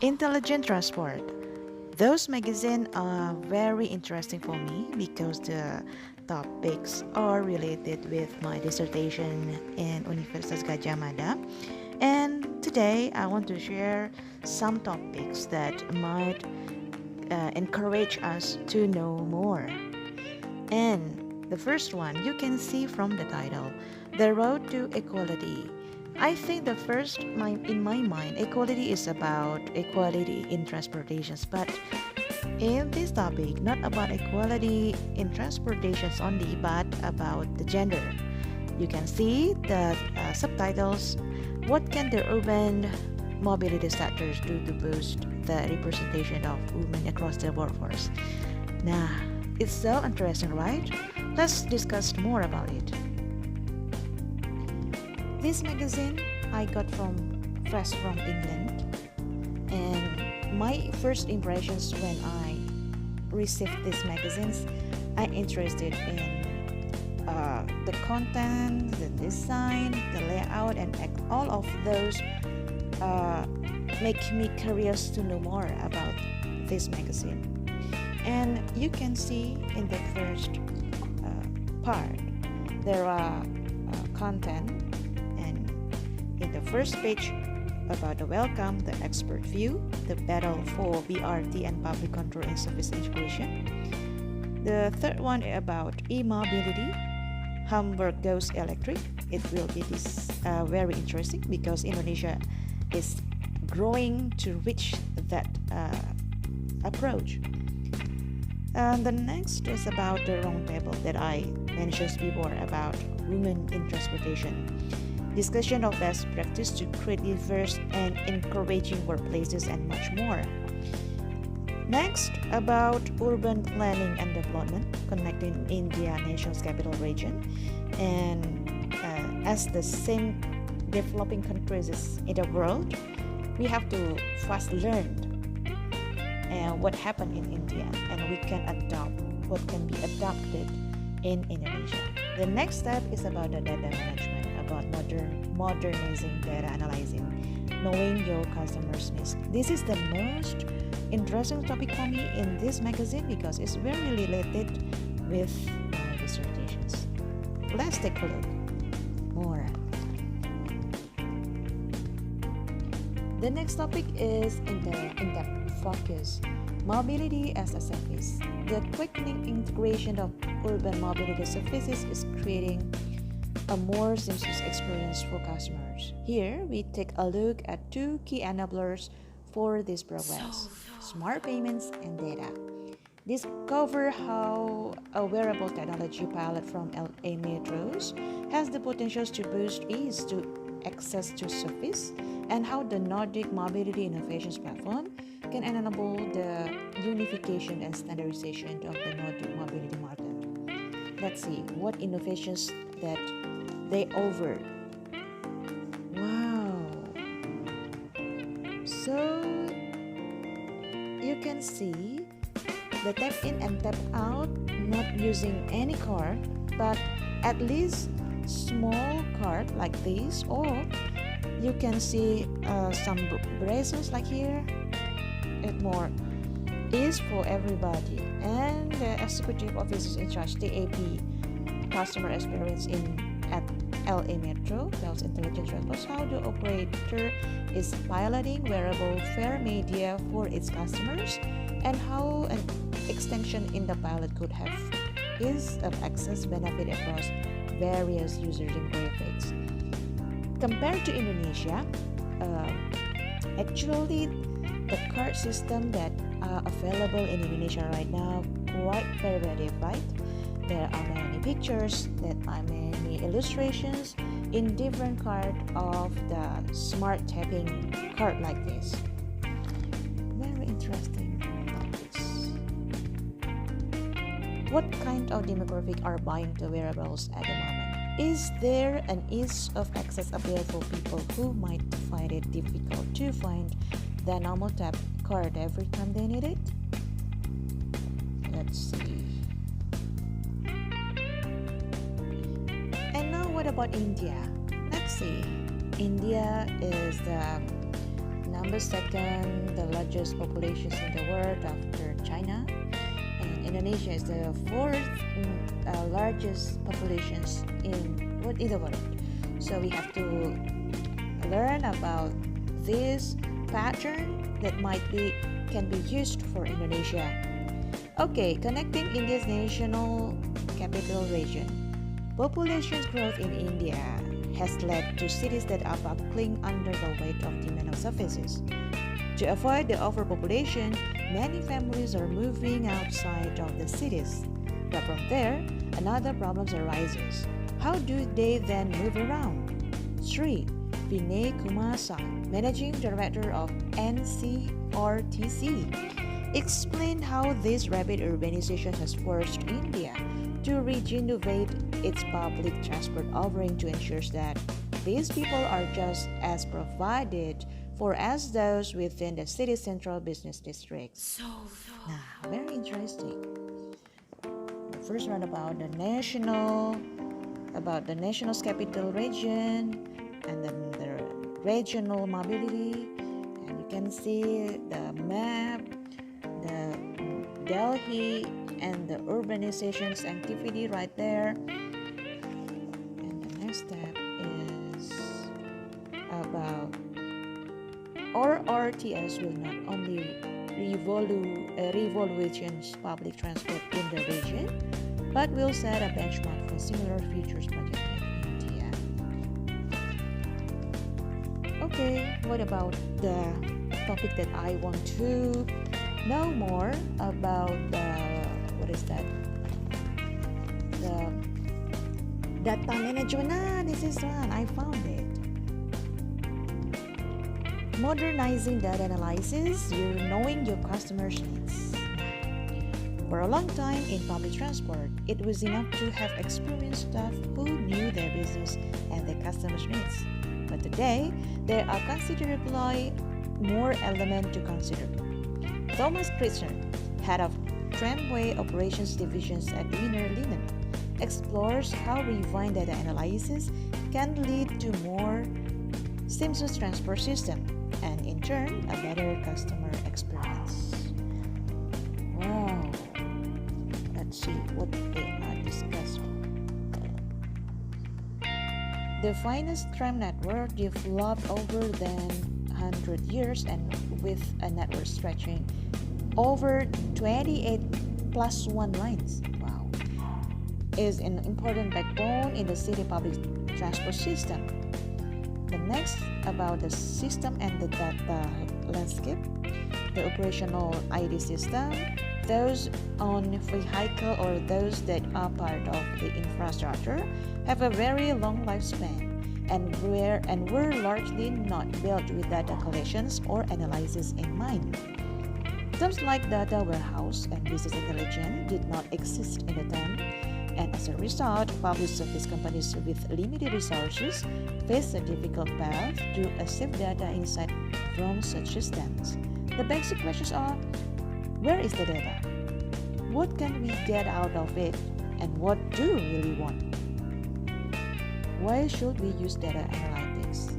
Intelligent transport. Those magazines are very interesting for me because the topics are related with my dissertation in Universitas Gadjah Mada. And today I want to share some topics that might encourage us to know more. And the first one you can see from the title, The Road to Equality. I think in my mind, equality is about equality in transportations, but in this topic, not about equality in transportations only, but about the gender. You can see the subtitles. What can the urban mobility sectors do to boost the representation of women across the workforce? Nah, it's so interesting, right? Let's discuss more about it. This magazine I got fresh from England, and my first impressions when I received these magazines, I interested in the content, the design, the layout, and all of those uh, make me curious to know more about this magazine. And you can see in the first part there are content, and in the first page about the welcome, the expert view, the battle for BRT and public control and service integration. The third one about e-mobility. Hamburg goes electric. It will be very interesting because Indonesia is growing to reach that approach. And the next is about the roundtable that I mentioned before about women in transportation. Discussion of best practice to create diverse and encouraging workplaces and much more. Next, about urban planning and development connecting India nation's capital region, and as the same developing countries in the world, we have to fast learn what happened in India, and we can adopt what can be adopted in Indonesia. The next step is about the data management, about modernizing data analyzing, knowing your customers' needs. This is the most interesting topic for me in this magazine because it's very related with my dissertations. Let's take a look more. The next topic is in-depth focus. Mobility as a service. The quickening integration of urban mobility services is creating a more seamless experience for customers. Here, we take a look at two key enablers for this progress: smart payments and data. Discover how a wearable technology pilot from LA Metros has the potential to boost ease to access to service, and how the Nordic Mobility Innovations Platform can enable the unification and standardization of the Nordic mobility market. Let's see what innovations that they offer. Wow! So you can see the tap in and tap out, not using any card, but at least small card like this, or you can see some bracelets like here. It more is for everybody, and the executive officers in charge, TAP, customer experience at LA Metro tells Intelligent Transport how the operator is piloting wearable fare media for its customers, and how an extension in the pilot could have ease of access benefit across various user demographics. Compared to Indonesia, actually the card system that are available in Indonesia right now quite varied, right? There are many pictures, there are many illustrations in different card of the smart tapping card like this. Very interesting topics. What kind of demographic are buying the wearables at the moment? Is there an ease of access available for people who might find it difficult to find the normal tap card every time they need it? Let's see. And now what about India? Let's see. India is the number second, the largest populations in the world after China. And Indonesia is the fourth largest populations in the world. So we have to learn about this pattern that can be used for Indonesia. Okay, connecting India's national capital region. Population growth in India has led to cities that are buckling under the weight of demand of services. To avoid the overpopulation, many families are moving outside of the cities. But from there, another problem arises. How do they then move around? Sri Vinay Kumasa, Managing Director of NCRTC, explained how this rapid urbanization has forced India to regenerate its public transport offering to ensure that these people are just as provided for as those within the city's central business districts. Now, very interesting. The first one about the national's capital region, and then the regional mobility. And you can see the map, the Delhi and the urbanization's activity right there. And the next step is about RTS will not only revolutionize public transport in the region, but will set a benchmark for similar futures projects in India. Okay, what about the topic that I want to know more about? The data management. This is one, I found it. Modernizing data analysis, you're knowing your customers' needs. For a long time in public transport, it was enough to have experienced staff who knew their business and their customers' needs. But today, there are considerably more elements to consider. Thomas Kritzer, head of Tramway Operations Divisions at Wiener Linen, explores how refined data analysis can lead to more seamless transport system and in turn a better customer experience. Wow, let's see what they are discussing. The finest tram network developed over than 100 years and with a network stretching over 28 plus 1 lines. Wow, is an important backbone in the city public transport system. The next about the system and the data landscape, the operational ID system, those on vehicle or those that are part of the infrastructure have a very long lifespan and were largely not built with data collections or analysis in mind. Terms like data warehouse and business intelligence did not exist in the time, and as a result, public service companies with limited resources face a difficult path to accept data insight from such systems. The basic questions are: where is the data? What can we get out of it? And what do we really want? Why should we use data analytics?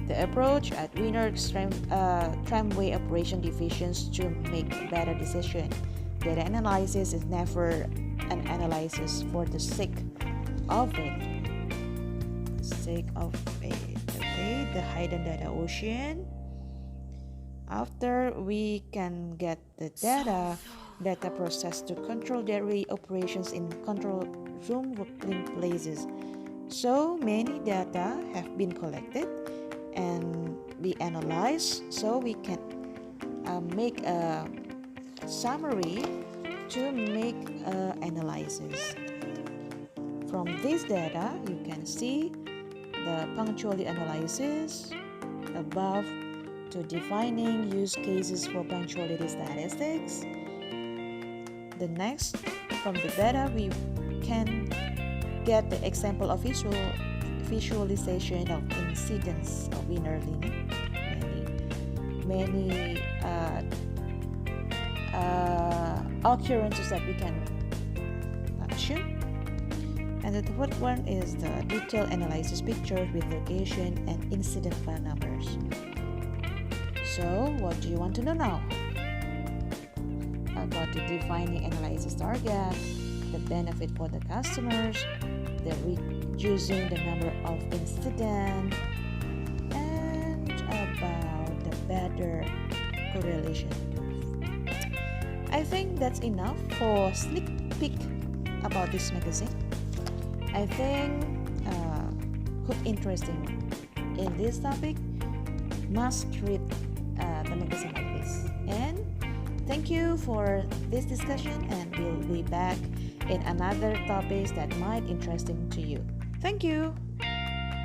The approach at Wiener's Tramway Operation Divisions to make better decisions. Data analysis is never an analysis for the sake of it. Okay, the hidden data ocean. After we can get the data processed to control daily operations in control room working places. So many data have been collected and be analyzed so we can make a summary to make analysis. From this data, you can see the punctuality analysis above to defining use cases for punctuality statistics. The next, from the data, we can get the example of visualization of incidents of Wiener Linen. Many occurrences that we can action. And the third one is the detailed analysis pictures with location and incident file numbers. So, what do you want to know now? About the defining analysis target, the benefit for the customers, the reducing the number of incidents, and about the better correlation. I think that's enough for sneak peek about this magazine. I think who's interested in this topic must read the magazine like this. And thank you for this discussion, and we'll be back in another topic that might interesting to you. Thank you.